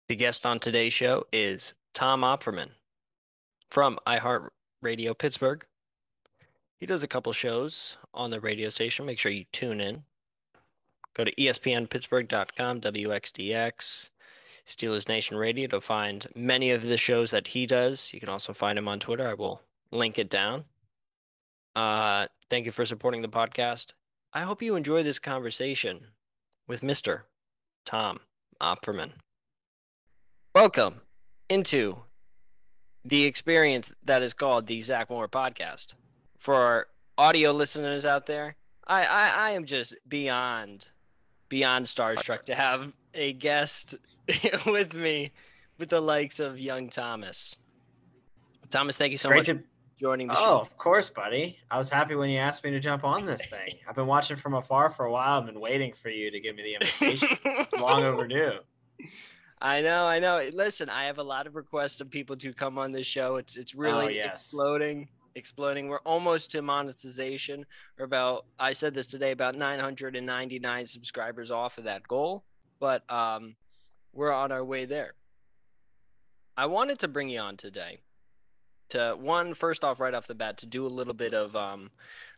The guest on today's show is Tom Opferman from iHeartRadio Pittsburgh. He does a couple shows on the radio station. Make sure you tune in. Go to espnpittsburgh.com, WXDX, Steelers Nation Radio to find many of the shows that he does. You can also find him on Twitter. I will link it down. Thank you for supporting the podcast. I hope you enjoy this conversation with Mr. Tom Opferman. Welcome into the experience that is called the Zach Moore podcast. For our audio listeners out there, I am just beyond starstruck to have a guest with me with the likes of young Thomas. Thomas, thank you so Great much for to. joining the show. Oh, of course, buddy. I was happy when you asked me to jump on this thing. I've been watching from afar for a while. I've been waiting for you to give me the invitation. It's long overdue. I know. Listen, I have a lot of requests of people to come on this show. It's really exploding. We're almost to monetization. I said this today, about 999 subscribers off of that goal, but we're on our way there. I wanted to bring you on today to first off, right off the bat, to do a little bit of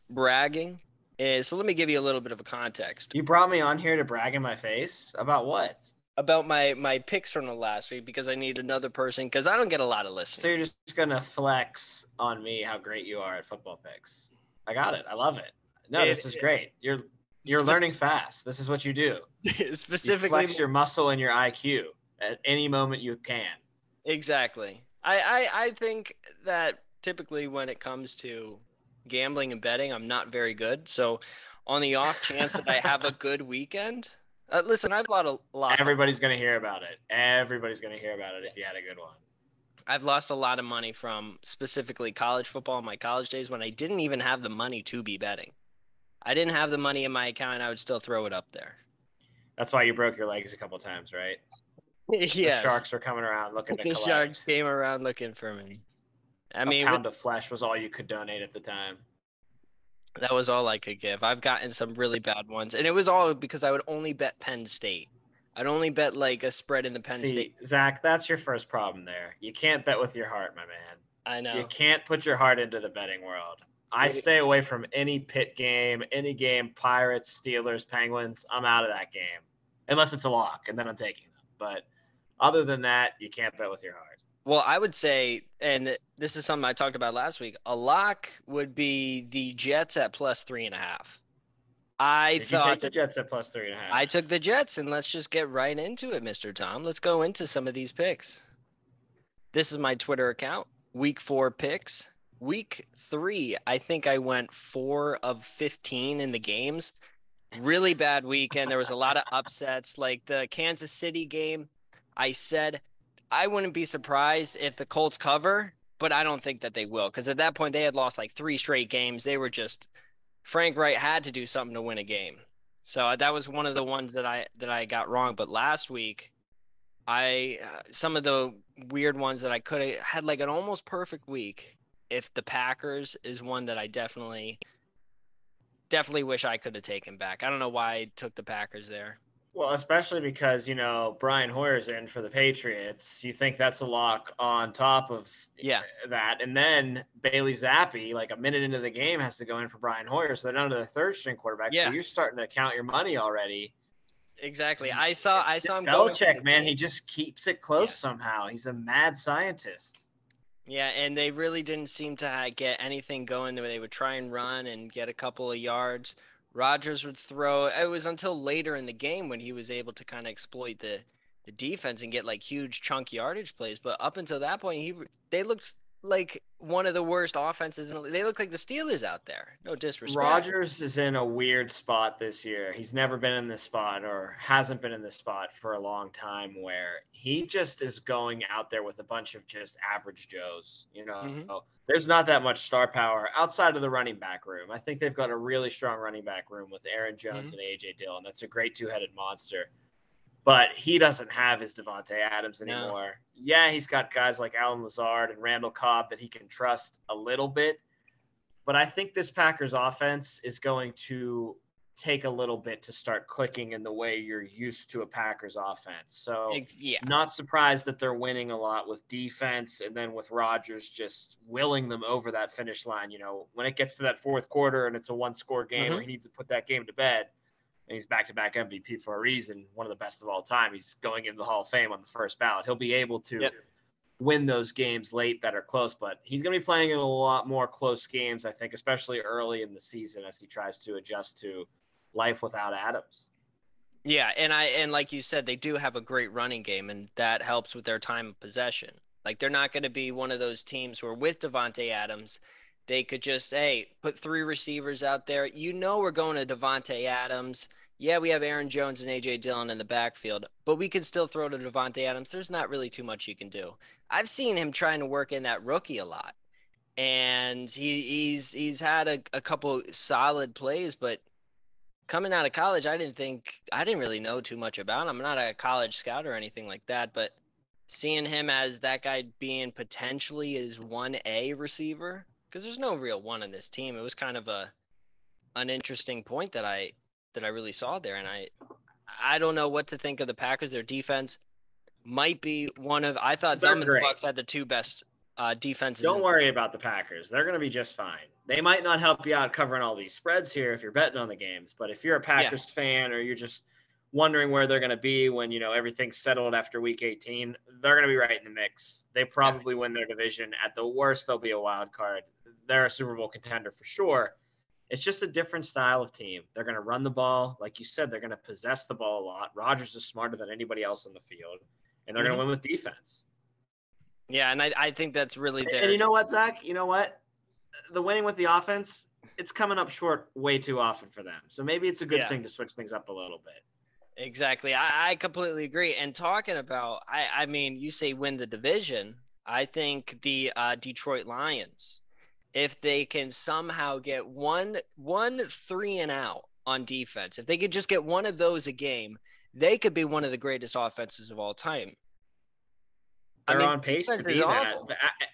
bragging. So let me give you a little bit of a context. You brought me on here to brag in my face? About what? About my picks from the last week, because I need another person, because I don't get a lot of listeners. So you're just going to flex on me how great you are at football picks. I got it. I love it. No, this is great. You're learning fast. This is what you do. Specifically, you flex your muscle and your IQ at any moment you can. Exactly. I think that typically when it comes to gambling and betting, I'm not very good. So on the off chance that I have a good weekend, listen, I've lost. Everybody's going to hear about it. Everybody's going to hear about it if you had a good one. I've lost a lot of money from specifically college football in my college days when I didn't even have the money to be betting. I didn't have the money in my account, and I would still throw it up there. That's why you broke your legs a couple times, right? Yes. The Sharks were coming around looking to collect. The Sharks came around looking for me. A pound of flesh was all you could donate at the time. That was all I could give. I've gotten some really bad ones, and it was all because I would only bet Penn State. I'd only bet like a spread in the Penn State. Zach, that's your first problem there. You can't bet with your heart, my man. I know. You can't put your heart into the betting world. I stay away from any Pitt game, any game, Pirates, Steelers, Penguins. I'm out of that game. Unless it's a lock, and then I'm taking them. But other than that, you can't bet with your heart. Well, I would say, and this is something I talked about last week, a lock would be the Jets at plus 3.5. Did you take the Jets at plus 3.5? I took the Jets, and let's just get right into it, Mr. Tom. Let's go into some of these picks. This is my Twitter account, Week 4 picks. Week 3, I think I went 4 of 15 in the games. Really bad weekend. There was a lot of upsets, like the Kansas City game. I said I wouldn't be surprised if the Colts cover, but I don't think that they will, because at that point they had lost like 3 straight games. They were just Frank Wright had to do something to win a game. So that was one of the ones that I got wrong. But last week, some of the weird ones that I could have had like an almost perfect week. If the Packers is one that I definitely wish I could have taken back. I don't know why I took the Packers there. Well, especially because, Brian Hoyer's in for the Patriots. You think that's a lock on top of that. And then Bailey Zappi, like a minute into the game, has to go in for Brian Hoyer. So they're down to the third string quarterback. Yeah. So you're starting to count your money already. Exactly. I saw him go. Belichick, man, he just keeps it close somehow. He's a mad scientist. Yeah, and they really didn't seem to get anything going. They would try and run and get a couple of yards. Rodgers would throw. It was until later in the game when he was able to kind of exploit the defense and get like huge chunk yardage plays. But up until that point, they looked like one of the worst offenses. They look like the Steelers out there. No disrespect. Rodgers is in a weird spot this year. He's never been in this spot or hasn't been in this spot for a long time, where he just is going out there with a bunch of just average Joes. There's not that much star power outside of the running back room. I think they've got a really strong running back room with Aaron Jones and A.J. Dillon. That's a great two-headed monster. But he doesn't have his Devontae Adams anymore. No. Yeah, he's got guys like Alan Lazard and Randall Cobb that he can trust a little bit. But I think this Packers offense is going to take a little bit to start clicking in the way you're used to a Packers offense. So Yeah. not surprised that they're winning a lot with defense, and then with Rodgers just willing them over that finish line. When it gets to that fourth quarter and it's a one-score game where he needs to put that game to bed, and he's back-to-back MVP for a reason, one of the best of all time. He's going into the Hall of Fame on the first ballot. He'll be able to win those games late that are close, but he's going to be playing in a lot more close games, I think, especially early in the season as he tries to adjust to life without Adams. Yeah, and like you said, they do have a great running game, and that helps with their time of possession. Like they're not going to be one of those teams where with Devontae Adams, they could just put 3 receivers out there. We're going to Devontae Adams. Yeah, we have Aaron Jones and AJ Dillon in the backfield, but we can still throw to Devontae Adams. There's not really too much you can do. I've seen him trying to work in that rookie a lot, and he's had a couple solid plays, but coming out of college, I didn't really know too much about him. I'm not a college scout or anything like that, but seeing him as that guy being potentially his 1A receiver, because there's no real one on this team. It was kind of an interesting point that I really saw there, and I don't know what to think of the Packers. Their defense might be I thought them and the Bucks had the 2 best defenses. Don't worry about the Packers. They're going to be just fine. They might not help you out covering all these spreads here if you're betting on the games, but if you're a Packers fan or you're just wondering where they're going to be when, everything's settled after week 18, they're going to be right in the mix. They probably win their division. At the worst, they'll be a wild card. They're a Super Bowl contender for sure. It's just a different style of team. They're going to run the ball. Like you said, they're going to possess the ball a lot. Rodgers is smarter than anybody else on the field, and they're going to win with defense. Yeah, and I think that's really there. And you know what, Zach? You know what? The winning with the offense, it's coming up short way too often for them. So maybe it's a good thing to switch things up a little bit. Exactly. I completely agree. And talking about, I mean, you say win the division. I think the Detroit Lions, if they can somehow get one 3 and out on defense, if they could just get one of those a game, they could be one of the greatest offenses of all time. They're on pace to be that.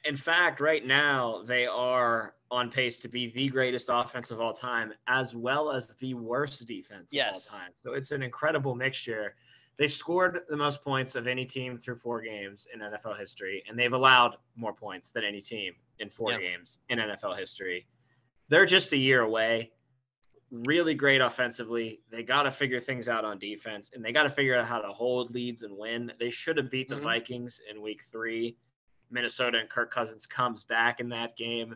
In fact, right now, they are on pace to be the greatest offense of all time, as well as the worst defense of all time. So it's an incredible mixture. They've scored the most points of any team through 4 games in NFL history, and they've allowed more points than any team in 4 games in NFL history. They're just a year away. Really great offensively. They got to figure things out on defense, and they got to figure out how to hold leads and win. They should have beat the Vikings in week 3. Minnesota and Kirk Cousins comes back in that game.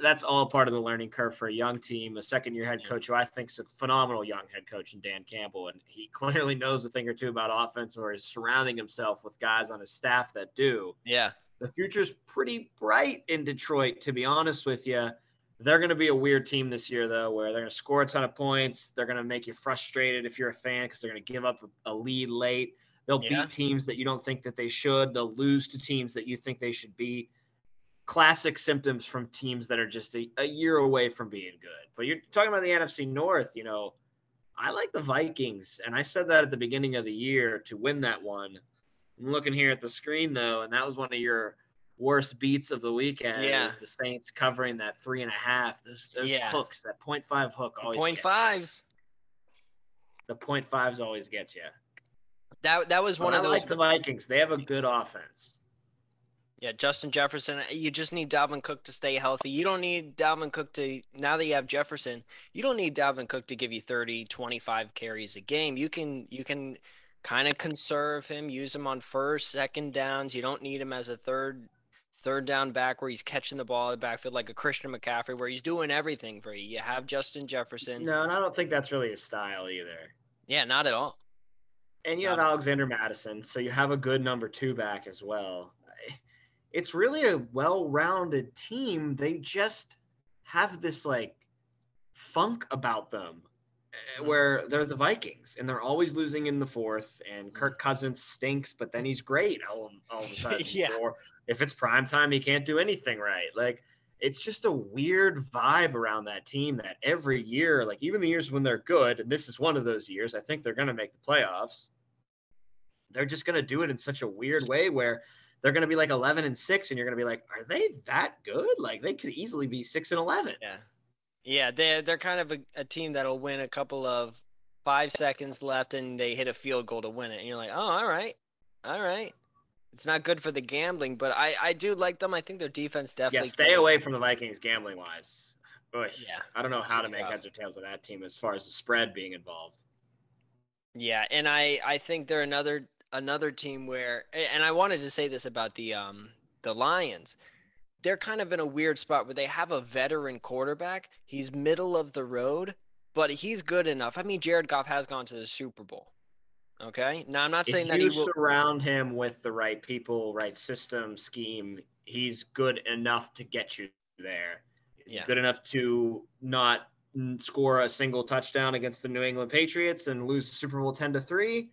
That's all part of the learning curve for a young team, a second-year head coach who I think is a phenomenal young head coach in Dan Campbell, and he clearly knows a thing or two about offense or is surrounding himself with guys on his staff that do. Yeah. The future's pretty bright in Detroit, to be honest with you. They're going to be a weird team this year, though, where they're going to score a ton of points. They're going to make you frustrated if you're a fan because they're going to give up a lead late. They'll beat teams that you don't think that they should. They'll lose to teams that you think they should beat. Classic symptoms from teams that are just a year away from being good. But you're talking about the NFC North, I like the Vikings, and I said that at the beginning of the year to win that one. I'm looking here at the screen, though, and that was one of your worst beats of the weekend. Yeah. The Saints covering that 3.5. Those hooks, that 0.5 hook always gets you. 0.5s. The 0.5s always gets you. That was one of those. I like the Vikings. They have a good offense. Yeah, Justin Jefferson. You just need Dalvin Cook to stay healthy. You don't need Dalvin Cook now that you have Jefferson, you don't need Dalvin Cook to give you 30, 25 carries a game. You can kind of conserve him, use him on first, second downs. You don't need him as a third down back where he's catching the ball in the backfield like a Christian McCaffrey where he's doing everything for you. You have Justin Jefferson. No, and I don't think that's really his style either. Yeah, not at all. And you have Alexander Madison, so you have a good number 2 back as well. It's really a well-rounded team. They just have this funk about them where they're the Vikings and they're always losing in the 4th, and Kirk Cousins stinks, but then he's great all of a sudden. Or if it's prime time, he can't do anything right. It's just a weird vibe around that team that every year, even the years when they're good, and this is one of those years, I think they're going to make the playoffs. They're just going to do it in such a weird way where they're going to be 11-6, and you're going to be like, are they that good? They could easily be 6-11. Yeah. Yeah, they're kind of a team that'll win a couple of 5 seconds left and they hit a field goal to win it. And you're like, oh, all right. All right. It's not good for the gambling, but I do like them. I think their defense Yeah, definitely stay can. away from the Vikings gambling wise. Yeah, I don't know how to it's make rough. heads or tails of that team as far as the spread being involved. Yeah, and I think they're another team where, and I wanted to say this about the Lions. They're kind of in a weird spot where they have a veteran quarterback. He's middle of the road, but he's good enough. I mean, Jared Goff has gone to the Super Bowl. Okay. Now I'm not saying If that he you will. surround him with the right people, right system, scheme, he's good enough to get you there. Is he Yeah. good enough to not score a single touchdown against the New England Patriots and lose the Super Bowl 10-3?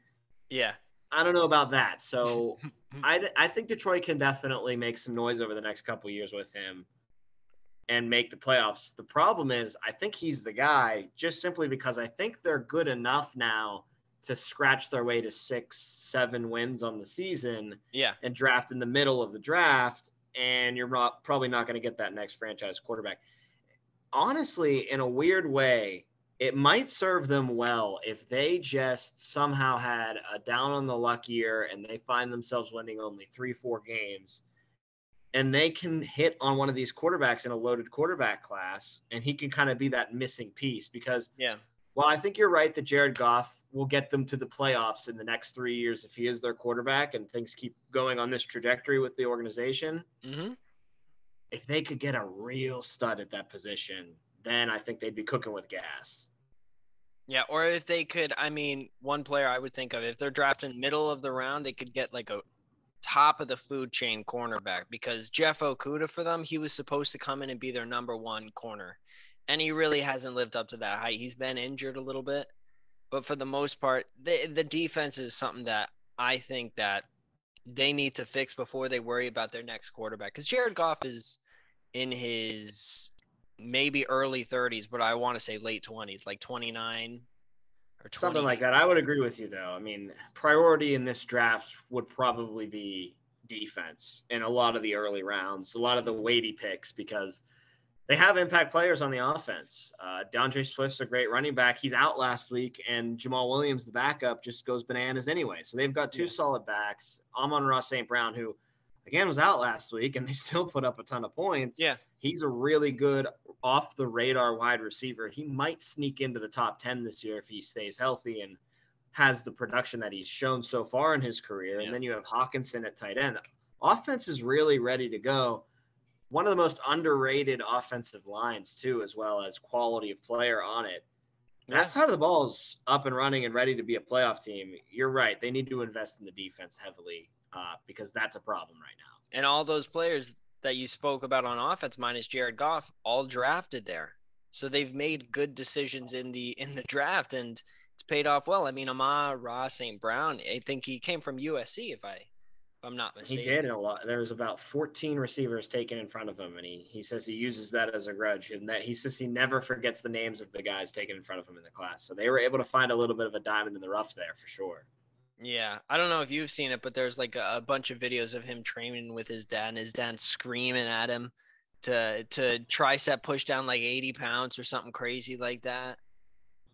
Yeah. I don't know about that. So I think Detroit can definitely make some noise over the next couple of years with him and make the playoffs. The problem is, I think he's the guy just simply because I think they're good enough now to scratch their way to 6, 7 wins on the season Yeah. and draft in the middle of the draft. And you're probably not going to get that next franchise quarterback. Honestly, in a weird way, it might serve them well if they just somehow had a down on the luck year and they find themselves winning only 3, 4 games and they can hit on one of these quarterbacks in a loaded quarterback class, and he can kind of be that missing piece. Because Yeah. while I think you're right that Jared Goff will get them to the playoffs in the next 3 years if he is their quarterback and things keep going on this trajectory with the organization, Mm-hmm. if they could get a real stud at that position, then I think they'd be cooking with gas. Yeah. Or if they could, I mean, one player I would think of, if they're drafting middle of the round, they could get like a top of the food chain cornerback because Jeff Okuda for them, he was supposed to come in and be their number one corner. And he really hasn't lived up to that height. He's been injured a little bit, but for the most part, the defense is something that I think that they need to fix before they worry about their next quarterback. Because Jared Goff is in his maybe early 30s, but I want to say late 20s, like 29 or Something like 28. that. I would agree with you, though. I mean, priority in this draft would probably be defense in a lot of the early rounds, a lot of the weighty picks, because they have impact players on the offense. DeAndre Swift's a great running back. He's out last week, and Jamal Williams, the backup, just goes bananas anyway. So they've got two Yeah. solid backs. Amon-Ra St. Brown, who again was out last week, and they still put up a ton of points. Yeah. He's a really good off the radar wide receiver. He might sneak into the top 10 this year if he stays healthy and has the production that he's shown so far in his career. And Yeah. then you have Hawkinson at tight end. Offense is really ready to go. One of the most underrated offensive lines, too, as well as quality of player on it. And Yeah. that's how the ball's up and running and ready to be a playoff team. You're right. They need to invest in the defense heavily because that's a problem right now. And all those players that you spoke about on offense, minus Jared Goff, all drafted there. So they've made good decisions in the draft, and it's paid off well. I mean, Amon-Ra St. Brown, I think he came from USC, if I'm not He mistaken. did a lot. There was about 14 receivers taken in front of him, and he says he uses that as a grudge, and that he says he never forgets the names of the guys taken in front of him in the class. So they were able to find a little bit of a diamond in the rough there for sure. Yeah, I don't know if you've seen it, but there's like a bunch of videos of him training with his dad, and his dad screaming at him to tricep push down like 80 pounds or something crazy like that.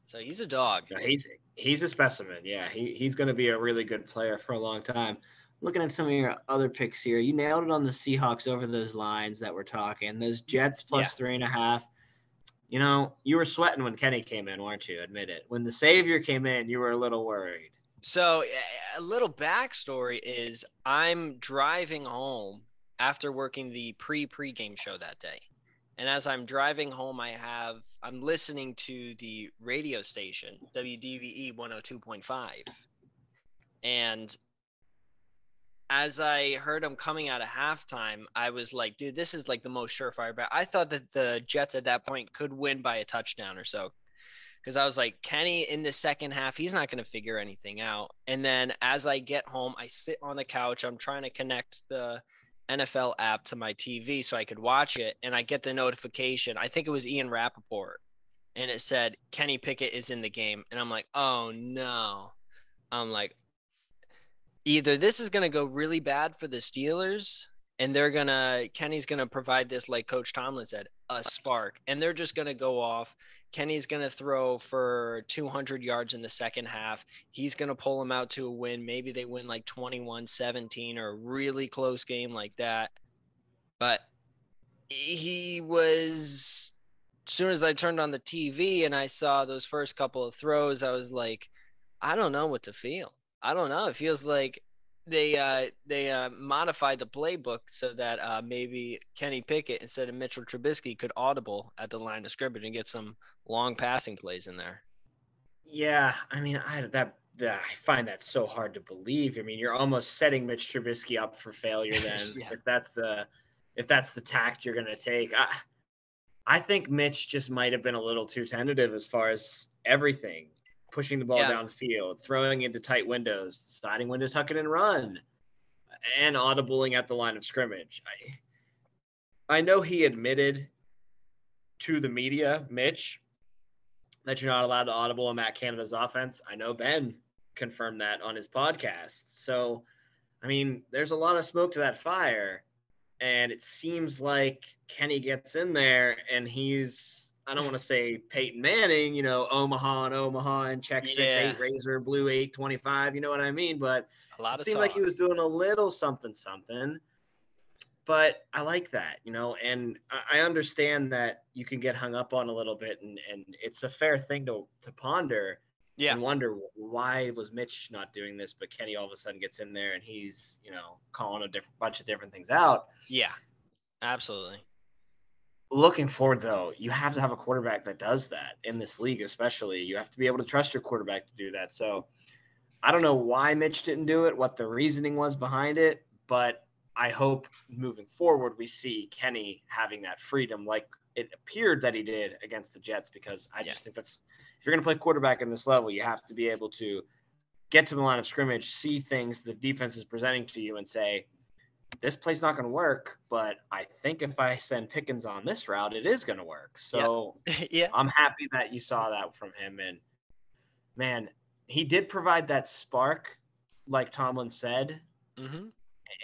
So he's a dog. No, he's a specimen. Yeah, he's going to be a really good player for a long time. Looking at some of your other picks here, you nailed it on the Seahawks over those lines that we're talking. Those Jets Yeah. plus 3.5. You know, you were sweating when Kenny came in, weren't you? Admit it. When the Savior came in, you were a little worried. So a little backstory is I'm driving home after working the pregame show that day. And as I'm driving home, I'm listening to the radio station, WDVE 102.5. And as I heard him coming out of halftime, I was like, dude, this is like the most surefire bet. I thought that the Jets at that point could win by a touchdown or so. Because I was like, Kenny in the second half, he's not going to figure anything out. And then as I get home, I sit on the couch. I'm trying to connect the NFL app to my TV so I could watch it. And I get the notification. I think it was Ian Rappaport. And it said, Kenny Pickett is in the game. And I'm like, oh no. I'm like, either this is going to go really bad for the Steelers and Kenny's gonna provide this, like Coach Tomlin said, a spark, and they're just gonna go off. Kenny's gonna throw for 200 yards in the second half. He's gonna pull them out to a win. Maybe they win like 21-17 or a really close game like that. But he was, as soon as I turned on the TV and I saw those first couple of throws, I was like, I don't know what to feel. I don't know. It feels like they modified the playbook so that maybe Kenny Pickett instead of Mitchell Trubisky could audible at the line of scrimmage and get some long passing plays in there. Yeah, I mean, I find that so hard to believe. I mean, you're almost setting Mitch Trubisky up for failure then Yeah. if that's the tact you're going to take. I think Mitch just might have been a little too tentative as far as everything, pushing the ball Yeah. downfield, throwing into tight windows, deciding when to tuck it and run, and audibling at the line of scrimmage. I know he admitted to the media, Mitch, that you're not allowed to audible in Matt Canada's offense. I know Ben confirmed that on his podcast. So, I mean, there's a lot of smoke to that fire. And it seems like Kenny gets in there and he's, I don't want to say Peyton Manning, Omaha and check Yeah. 6'8", razor blue 825, you know what I mean? But A lot it of seemed like he talk. was doing a little something. But I like that, and I understand that you can get hung up on a little bit, and it's a fair thing to ponder Yeah. and wonder why was Mitch not doing this, but Kenny all of a sudden gets in there and he's, calling a bunch of different things out. Yeah. Absolutely. Looking forward, though, you have to have a quarterback that does that in this league, especially. You have to be able to trust your quarterback to do that. So I don't know why Mitch didn't do it, what the reasoning was behind it, but I hope moving forward we see Kenny having that freedom like it appeared that he did against the Jets, because I just think that's, if you're going to play quarterback in this level, you have to be able to get to the line of scrimmage, see things the defense is presenting to you and say, this play's not going to work, but I think if I send Pickens on this route, it is going to work. Yeah. So Yeah. I'm happy that you saw that from him. And man, he did provide that spark, like Tomlin said, Mm-hmm.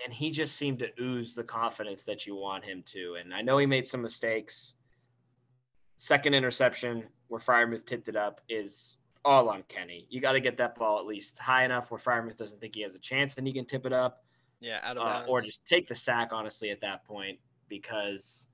and he just seemed to ooze the confidence that you want him to. And I know he made some mistakes. Second interception where Freiermuth tipped it up is all on Kenny. You got to get that ball at least high enough where Freiermuth doesn't think he has a chance and he can tip it up, Yeah. Out of or bounds. just take the sack, honestly, at that point, because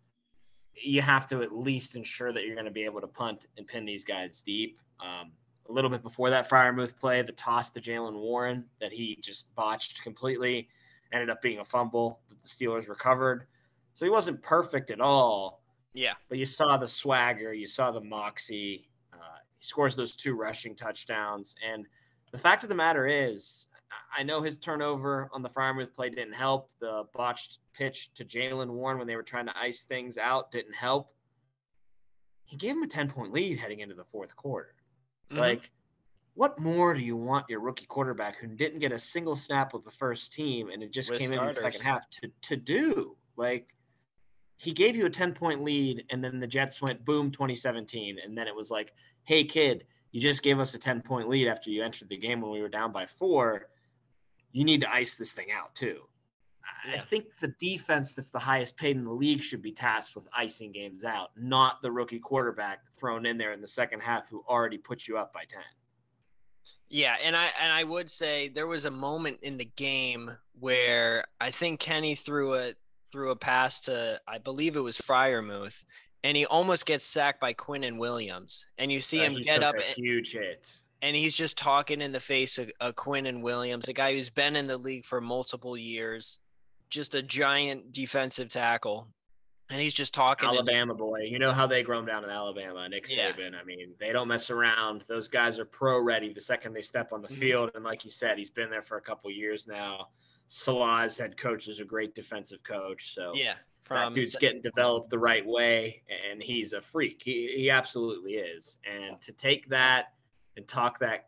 you have to at least ensure that you're going to be able to punt and pin these guys deep. A little bit before that Freiermuth play, the toss to Jalen Warren that he just botched completely ended up being a fumble that the Steelers recovered. So he wasn't perfect at all, Yeah. but you saw the swagger, you saw the moxie. He scores those 2 rushing touchdowns. And the fact of the matter is, I know his turnover on the Freiermuth play didn't help. The botched pitch to Jalen Warren when they were trying to ice things out didn't help. He gave him a 10-point lead heading into the fourth quarter. Mm-hmm. Like, what more do you want your rookie quarterback who didn't get a single snap with the first team and it just With came in the second starters. half to do? Like, he gave you a 10-point lead, and then the Jets went boom 2017, and then it was like, hey, kid, you just gave us a 10-point lead after you entered the game when we were down by 4. You need to ice this thing out too. I Yeah. think the defense that's the highest paid in the league should be tasked with icing games out, not the rookie quarterback thrown in there in the second half who already put you up by 10. Yeah, and I would say there was a moment in the game where I think Kenny threw a pass to, I believe it was Freiermuth, and he almost gets sacked by Quinnen Williams. And you see him He get took up a huge hit. and he's just talking in the face of Quinnen Williams, a guy who's been in the league for multiple years, just a giant defensive tackle. And he's just talking and Alabama boy. You know how they grow him down in Alabama, Nick yeah. Saban. I mean, they don't mess around. Those guys are pro ready the second they step on the field. And like you said, he's been there for a couple years now. Salah's head coach is a great defensive coach. So Yeah, that dude's getting developed the right way, and he's a freak. He absolutely is. And to take that and talk that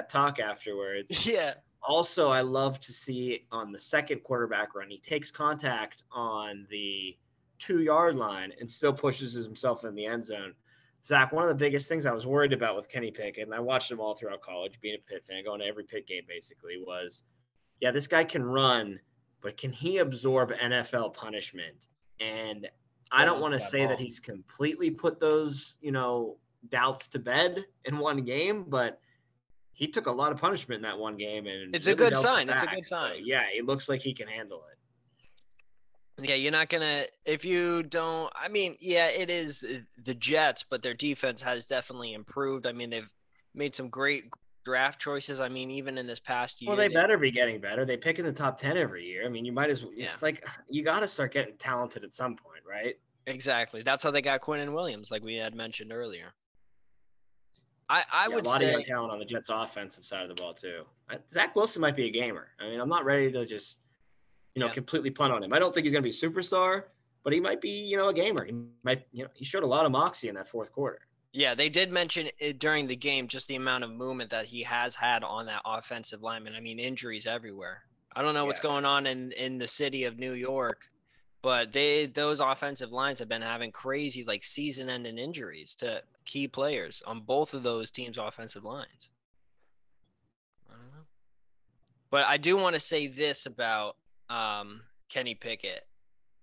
talk afterwards. Yeah. Also, I love to see on the second quarterback run, he takes contact on the 2-yard line and still pushes himself in the end zone. Zach, one of the biggest things I was worried about with Kenny Pickett, and I watched him all throughout college, being a Pitt fan, going to every Pitt game basically, was, yeah, this guy can run, but can he absorb NFL punishment? And I Hold don't on want to to that say that ball. he's completely put those, doubts to bed in one game, but he took a lot of punishment in that one game and It's a really good dealt it sign. It's a back. good So sign. yeah, it looks like he can handle it. Yeah, you're not gonna if you don't. I mean, yeah, it is the Jets, but their defense has definitely improved. I mean, they've made some great draft choices. I mean, even in this past Well, year, they they better be getting better. They pick in the top 10 every year. I mean, you might as well, yeah, like, you got to start getting talented at some point, right? exactly. That's how they got Quinn Williams, like we had mentioned earlier. I Yeah, a would lot of young say, talent on the Jets' offensive side of the ball, too. Zach Wilson might be a gamer. I mean, I'm not ready to just, yeah, completely punt on him. I don't think he's going to be a superstar, but he might be, a gamer. He might, he showed a lot of moxie in that fourth quarter. yeah. They did mention it during the game just the amount of movement that he has had on that offensive lineman. I mean, injuries everywhere. I don't know what's going Yes. on in the city of New York, but those offensive lines have been having crazy like season-ending injuries to key players on both of those teams' offensive lines. I don't know. But I do want to say this about Kenny Pickett.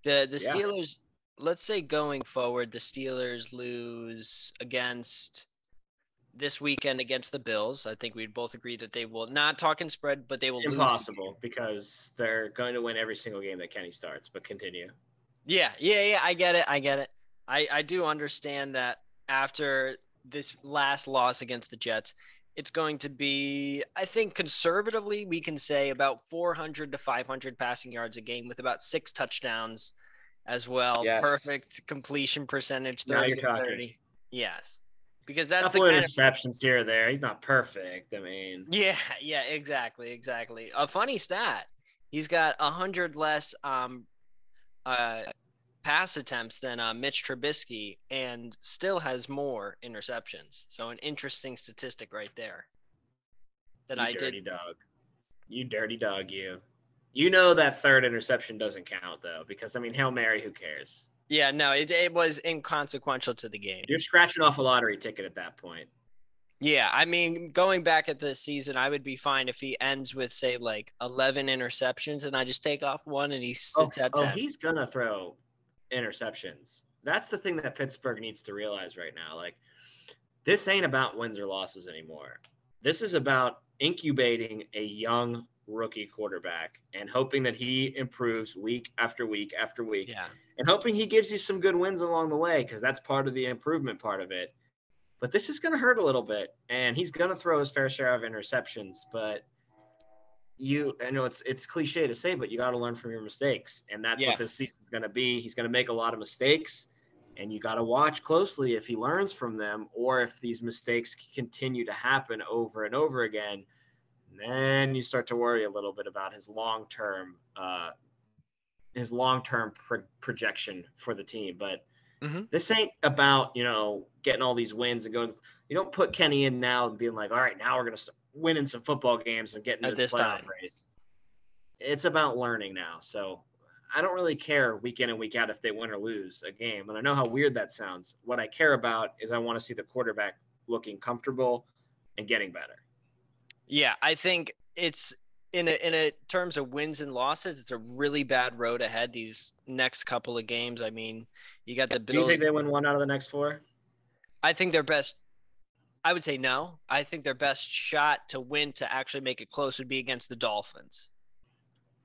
The Yeah. Steelers, let's say going forward, the Steelers lose against this weekend against the Bills. I think we'd both agree that they will not talking spread, but they will lose the game. Impossible because they're going to win every single game that Kenny starts, but continue. Yeah. I get it. I get it. I do understand that after this last loss against the Jets, it's going to be, I think conservatively, we can say about 400 to 500 passing yards a game with about 6 touchdowns as well. Yes. Perfect completion percentage, Now 30 you're to talking. 30. Yes. Because that's the Couple kind of, interceptions here or there. He's not perfect. I mean, yeah, exactly. A funny stat. He's got 100 less uh pass attempts than Mitch Trubisky and still has more interceptions. So an interesting statistic right there that you I did. dirty dog. You dirty dog, you. You know that third interception doesn't count, though, because, I mean, Hail Mary, who cares? Yeah, no, it was inconsequential to the game. You're scratching off a lottery ticket at that point. Yeah, I mean, going back at the season, I would be fine if he ends with say like 11 interceptions and I just take off one and he sits at Oh, 10. he's going to throw interceptions. That's the thing that Pittsburgh needs to realize right now. Like, this ain't about wins or losses anymore. This is about incubating a young rookie quarterback and hoping that he improves week after week after week Yeah. and hoping he gives you some good wins along the way because that's part of the improvement part of it. But this is going to hurt a little bit, and he's going to throw his fair share of interceptions. But I know it's cliche to say, but you got to learn from your mistakes, and that's what Yeah. this season's going to be. He's going to make a lot of mistakes, and you got to watch closely if he learns from them or if these mistakes continue to happen over and over again. And then you start to worry a little bit about his long term projection for the team. But Mm-hmm. this ain't about getting all these wins and going. You don't put Kenny in now and being like, all right, now we're gonna start winning some football games and getting At this this playoff time. race. It's about learning now. So I don't really care week in and week out if they win or lose a game. And I know how weird that sounds. What I care about is I want to see the quarterback looking comfortable and getting better. Yeah, I think it's in a terms of wins and losses, it's a really bad road ahead these next couple of games. I mean, you got the Do you think Bills. they win one out of the next four? I think their best I would say no. I think their best shot to win to actually make it close would be against the Dolphins.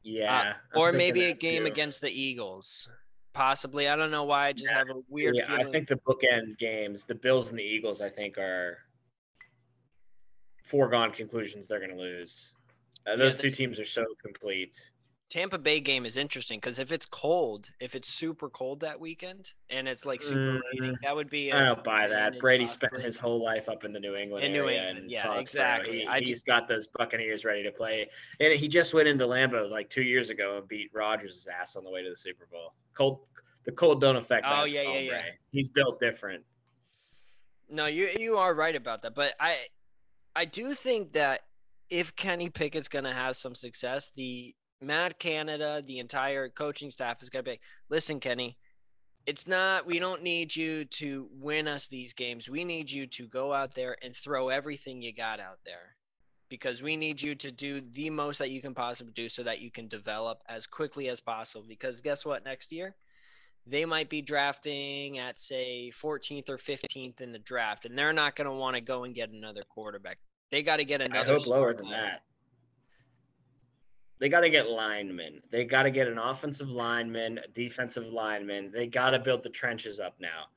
Yeah, I'm Or thinking maybe a that game too. against the Eagles. Possibly. I don't know why. I just Yeah, have a weird see, I feeling. think the bookend games, the Bills and the Eagles, I think are foregone conclusions they're going to lose. Yeah, Those the two teams are so complete. Tampa Bay game is interesting because if it's cold, if it's super cold that weekend and it's like super raining, Mm, that would be I an don't buy that. advantage Brady spent possibly his whole life up in the New England in New area England. in Yeah, Foxborough. exactly. He's got those Buccaneers ready to play, and he just went into Lambeau like 2 years ago and beat Rodgers' ass on the way to the Super Bowl. The cold don't affect Oh that yeah. hombre. He's built different. No, you are right about that, but I do think that if Kenny Pickett's going to have some success, the Matt Canada, the entire coaching staff is going to be, listen, Kenny, it's not, we don't need you to win us these games. We need you to go out there and throw everything you got out there because we need you to do the most that you can possibly do so that you can develop as quickly as possible. Because guess what? Next year, they might be drafting at, say, 14th or 15th in the draft, and they're not going to want to go and get another quarterback. They got to get I another hope lower star than player. that. They got to get linemen. They got to get an offensive lineman, a defensive lineman. They got to build the trenches up now.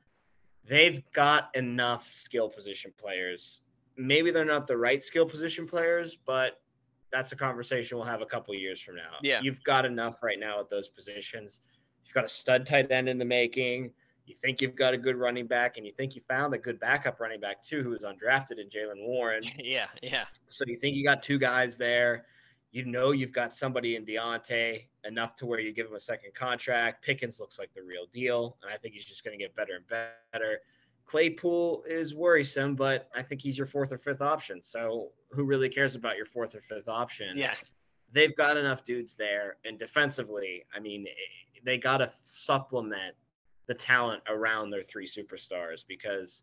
They've got enough skill position players. Maybe they're not the right skill position players, but that's a conversation we'll have a couple years from now. Yeah. You've got enough right now at those positions. You've got a stud tight end in the making. You think you've got a good running back, and you think you found a good backup running back, too, who was undrafted in Jalen Warren. Yeah. So you think you got two guys there. You know you've got somebody in Deontay enough to where you give him a second contract. Pickens looks like the real deal, and I think he's just going to get better and better. Claypool is worrisome, but I think he's your fourth or fifth option. So who really cares about your fourth or fifth option? Yeah. They've got enough dudes there. And defensively, I mean, they got to supplement the talent around their three superstars because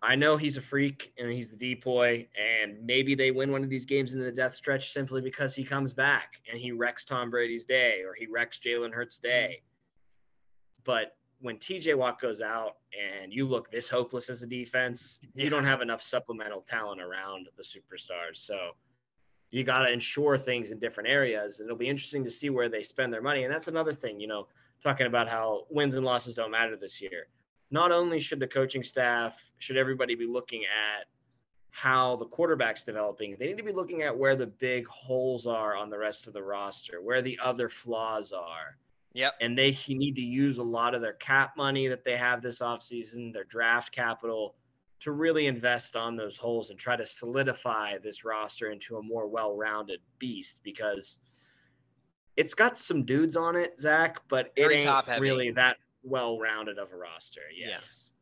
I know he's a freak and he's the decoy, and maybe they win one of these games in the death stretch simply because he comes back and he wrecks Tom Brady's day or he wrecks Jalen Hurts' day. But when TJ Watt goes out and you look this hopeless as a defense, you don't have enough supplemental talent around the superstars. So you got to ensure things in different areas. And it'll be interesting to see where they spend their money. And that's another thing, you know, talking about how wins and losses don't matter this year. Not only should the coaching staff, should everybody be looking at how the quarterback's developing, they need to be looking at where the big holes are on the rest of the roster, where the other flaws are. Yep. And they need to use a lot of their cap money that they have this offseason, their draft capital, to really invest on those holes and try to solidify this roster into a more well-rounded beast, because it's got some dudes on it, Zach, but it Very ain't top-heavy. really that well-rounded of a roster. Yes.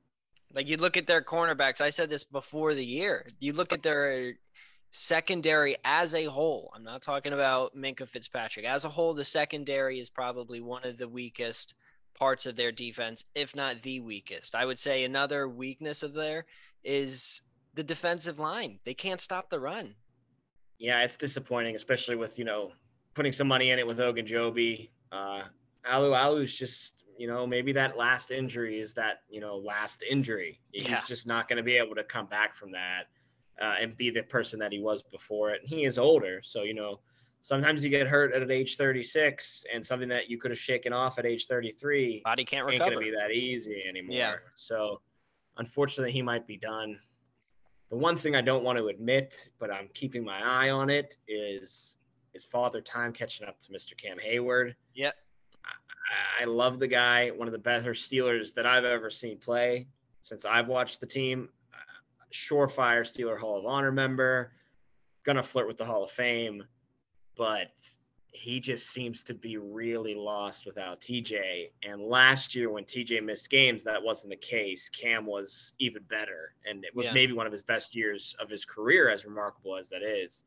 Yeah. Like you look at their cornerbacks. I said this before the year. You look at their secondary as a whole. I'm not talking about Minkah Fitzpatrick. As a whole, the secondary is probably one of the weakest parts of their defense, if not the weakest. I would say another weakness of there is the defensive line. They can't stop the run. Yeah, it's disappointing, especially with, you know, putting some money in it with Ogunjobi. Alu's just, you know, maybe that last injury is that, you know, last injury. He's just not going to be able to come back from that and be the person that he was before it. And he is older. So, you know, sometimes you get hurt at age 36 and something that you could have shaken off at age 33 body can't ain't recover. going to be that easy anymore. Yeah. So, unfortunately, he might be done. The one thing I don't want to admit, but I'm keeping my eye on it, is Father Time catching up to Mr. Cam Hayward. Yep. I love the guy, one of the better Steelers that I've ever seen play since I've watched the team. Surefire Steeler Hall of Honor member, gonna flirt with the Hall of Fame, but he just seems to be really lost without TJ. And last year when TJ missed games, that wasn't the case. Cam was even better, and it was maybe one of his best years of his career, as remarkable as that is.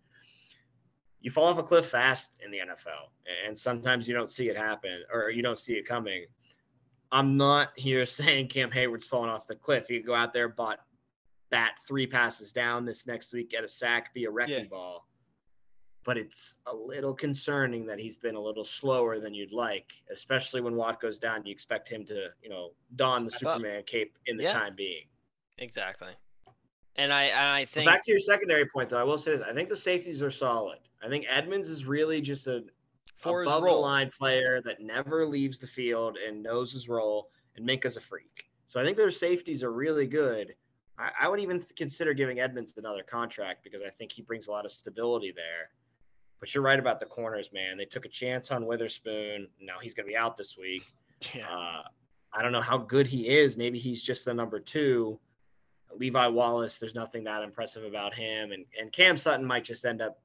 You fall off a cliff fast in the NFL, and sometimes you don't see it happen or you don't see it coming. I'm not here saying Cam Hayward's falling off the cliff. He could go out there, but that 3 passes down this next week, get a sack, be a wrecking ball. But it's a little concerning that he's been a little slower than you'd like, especially when Watt goes down. You expect him to, you know, don the Superman cape in the time being. Exactly. And I think, but back to your secondary point, though, I will say this. I think the safeties are solid. I think Edmonds is really just an above-the-line player that never leaves the field and knows his role, and Minkah's a freak. So I think their safeties are really good. I would even consider giving Edmonds another contract because I think he brings a lot of stability there. But you're right about the corners, man. They took a chance on Witherspoon. Now he's going to be out this week. I don't know how good he is. Maybe he's just the number 2. Levi Wallace, there's nothing that impressive about him. And Cam Sutton might just end up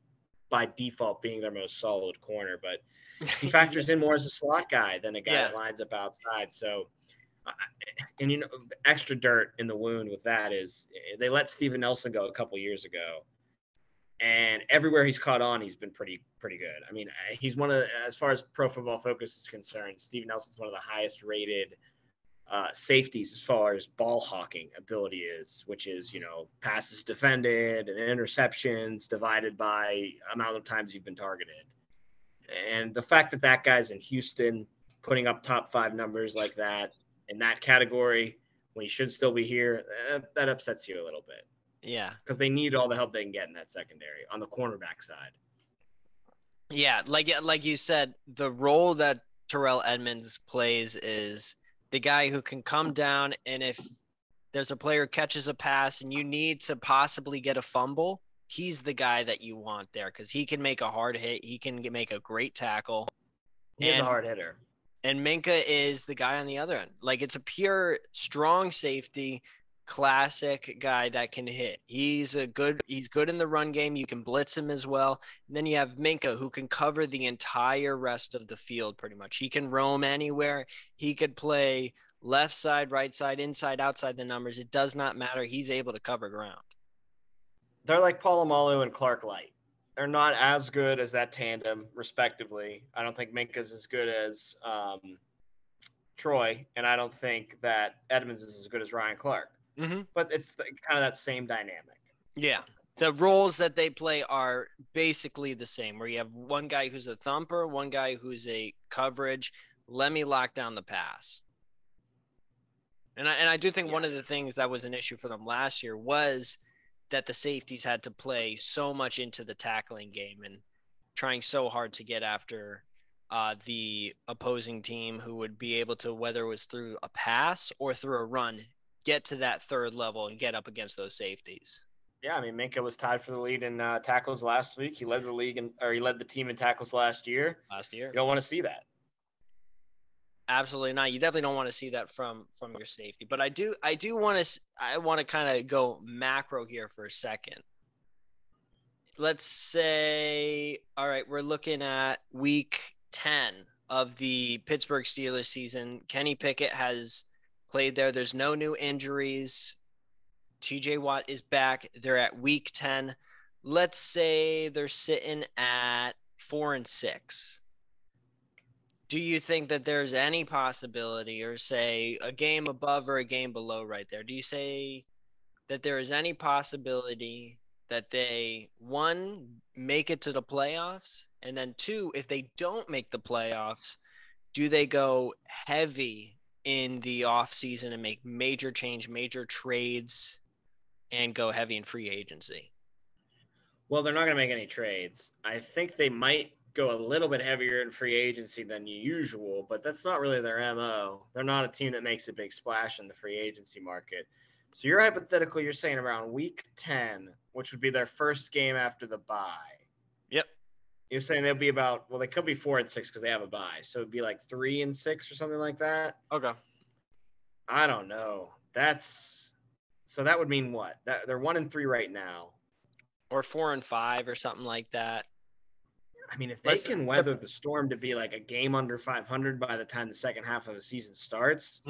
by default being their most solid corner. But he factors in more as a slot guy than a guy that lines up outside. So, and, you know, extra dirt in the wound with that is they let Steven Nelson go a couple years ago. And everywhere he's caught on, he's been pretty good. I mean, he's one of, as far as Pro Football Focus is concerned, Steven Nelson's one of the highest rated safeties as far as ball hawking ability is, which is, passes defended and interceptions divided by amount of times you've been targeted. And the fact that that guy's in Houston putting up top 5 numbers like that in that category when he should still be here, that upsets you a little bit. Yeah. Because they need all the help they can get in that secondary on the cornerback side. Yeah, like you said, the role that Terrell Edmonds plays is the guy who can come down, and if there's a player catches a pass and you need to possibly get a fumble, he's the guy that you want there because he can make a hard hit, he can make a great tackle. He's a hard hitter. And Minka is the guy on the other end. Like, it's a pure strong safety, classic guy that can hit. He's good in the run game. You can blitz him as well. And then you have Minka, who can cover the entire rest of the field pretty much. He can roam anywhere. He could play left side, right side, inside, outside the numbers. It does not matter. He's able to cover ground. They're like Polamalu and Clark Light. They're not as good as that tandem, respectively. I don't think Minka's as good as Troy, and I don't think that Edmonds is as good as Ryan Clark. Mm-hmm. But it's kind of that same dynamic. Yeah. The roles that they play are basically the same, where you have one guy who's a thumper, one guy who's a coverage. Let me lock down the pass. And I do think one of the things that was an issue for them last year was that the safeties had to play so much into the tackling game and trying so hard to get after the opposing team, who would be able to, whether it was through a pass or through a run, get to that third level and get up against those safeties. Yeah, I mean, Minka was tied for the lead in tackles last week. He led the team in tackles last year. You don't want to see that. Absolutely not. You definitely don't want to see that from your safety. But I want to kind of go macro here for a second. Let's say, all right, we're looking at week 10 of the Pittsburgh Steelers season. Kenny Pickett has played there. There's no new injuries. TJ Watt is back. They're at week 10. Let's say they're sitting at 4-6. Do you think that there's any possibility, or say a game above or a game below right there? Do you say that there is any possibility that they, one, make it to the playoffs, and then two, if they don't make the playoffs, do they go heavy in the offseason and make major trades and go heavy in free agency? Well, they're not going to make any trades. I think they might go a little bit heavier in free agency than usual, but that's not really their MO. They're not a team that makes a big splash in the free agency market. So you're hypothetical, you're saying around week 10, which would be their first game after the bye. Yep. You're saying they'll be about, well, they could be 4-6 because they have a bye. So it'd be like 3-6 or something like that. Okay. I don't know. So that would mean what? That they're 1-3 right now. Or 4-5 or something like that. I mean, if they can weather the storm to be like a game under 500 by the time the second half of the season starts,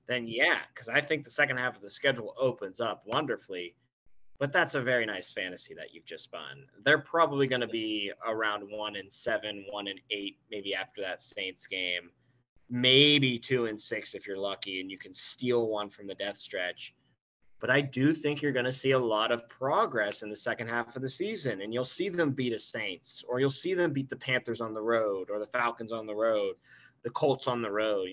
then yeah, because I think the second half of the schedule opens up wonderfully. But that's a very nice fantasy that you've just spun. They're probably going to be around 1-7, 1-8, maybe after that Saints game, maybe 2-6 if you're lucky and you can steal one from the death stretch. But I do think you're going to see a lot of progress in the second half of the season, and you'll see them beat the Saints, or you'll see them beat the Panthers on the road, or the Falcons on the road, the Colts on the road.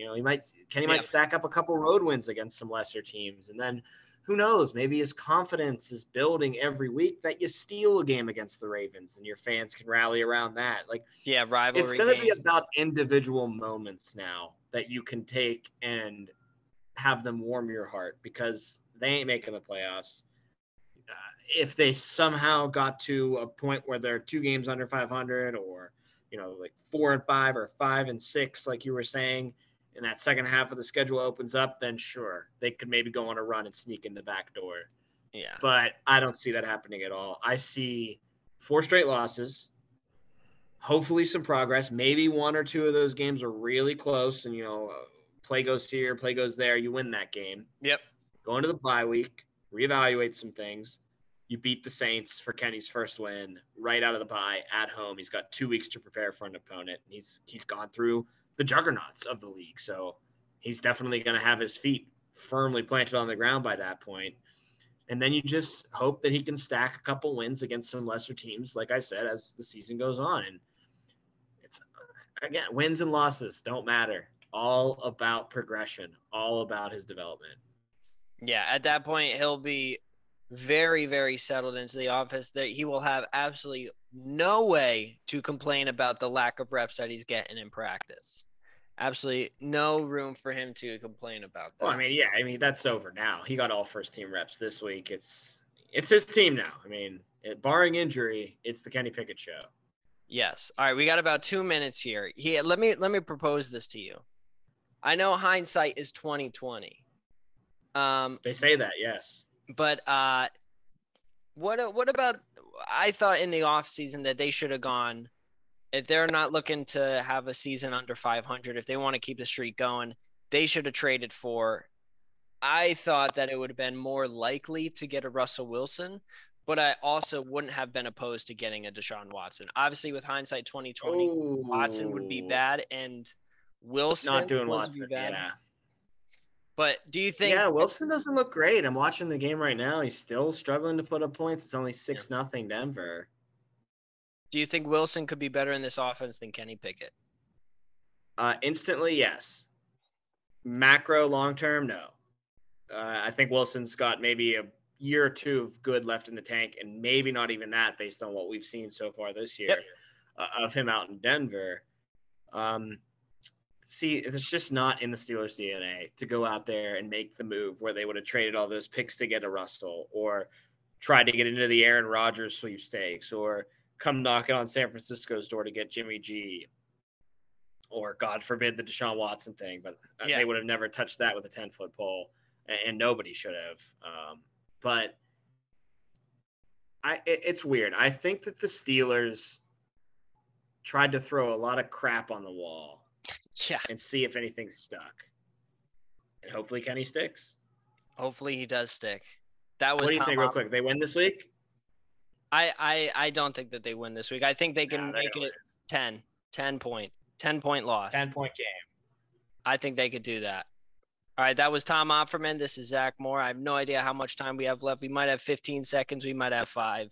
Kenny might stack up a couple road wins against some lesser teams, and then who knows? Maybe his confidence is building every week that you steal a game against the Ravens, and your fans can rally around that. Rivalry. It's going to be about individual moments now that you can take and have them warm your heart, because they ain't making the playoffs. If they somehow got to a point where they're 2 games under 500, or, like 4-5 or 5-6, like you were saying, and that second half of the schedule opens up, then sure, they could maybe go on a run and sneak in the back door. Yeah. But I don't see that happening at all. I see 4 straight losses, hopefully some progress. Maybe 1 or 2 of those games are really close, and, play goes here, play goes there. You win that game. Yep. Go into the bye week, reevaluate some things. You beat the Saints for Kenny's first win right out of the bye at home. He's got 2 weeks to prepare for an opponent. He's gone through the juggernauts of the league. So he's definitely going to have his feet firmly planted on the ground by that point. And then you just hope that he can stack a couple wins against some lesser teams, like I said, as the season goes on. And it's, again, wins and losses don't matter. All about progression, all about his development. Yeah, at that point, he'll be very, very settled into the office. That he will have absolutely no way to complain about the lack of reps that he's getting in practice. Absolutely no room for him to complain about that. Well, I mean that's over now. He got all first team reps this week. It's his team now. I mean, barring injury, it's the Kenny Pickett show. Yes. All right, we got about 2 minutes here. Let me propose this to you. I know hindsight is 2020. They say that, yes. But what about? I thought in the off season that they should have gone. If they're not looking to have a season under 500, if they want to keep the streak going, they should have traded for. I thought that it would have been more likely to get a Russell Wilson, but I also wouldn't have been opposed to getting a Deshaun Watson. Obviously, with hindsight 2020, Watson would be bad and Wilson not doing would Watson, be bad. yeah. But do you think? Yeah, Wilson doesn't look great. I'm watching the game right now. He's still struggling to put up points. It's only 6-0 Denver. Do you think Wilson could be better in this offense than Kenny Pickett? Instantly, yes. Macro, long term, no. I think Wilson's got maybe a year or two of good left in the tank, and maybe not even that based on what we've seen so far this year of him out in Denver. See, it's just not in the Steelers' DNA to go out there and make the move where they would have traded all those picks to get a Russell or tried to get into the Aaron Rodgers sweepstakes or come knocking on San Francisco's door to get Jimmy G or, God forbid, the Deshaun Watson thing. But they would have never touched that with a 10-foot pole, and nobody should have. But it's weird. I think that the Steelers tried to throw a lot of crap on the wall. Yeah. And see if anything's stuck. And hopefully Kenny sticks. Hopefully he does stick. That was. What do you think, real quick? They win this week? I don't think that they win this week. I think they can make it 10 point loss. 10-point game. I think they could do that. All right, that was Tom Opferman. This is Zach Moore. I have no idea how much time we have left. We might have 15 seconds. We might have 5.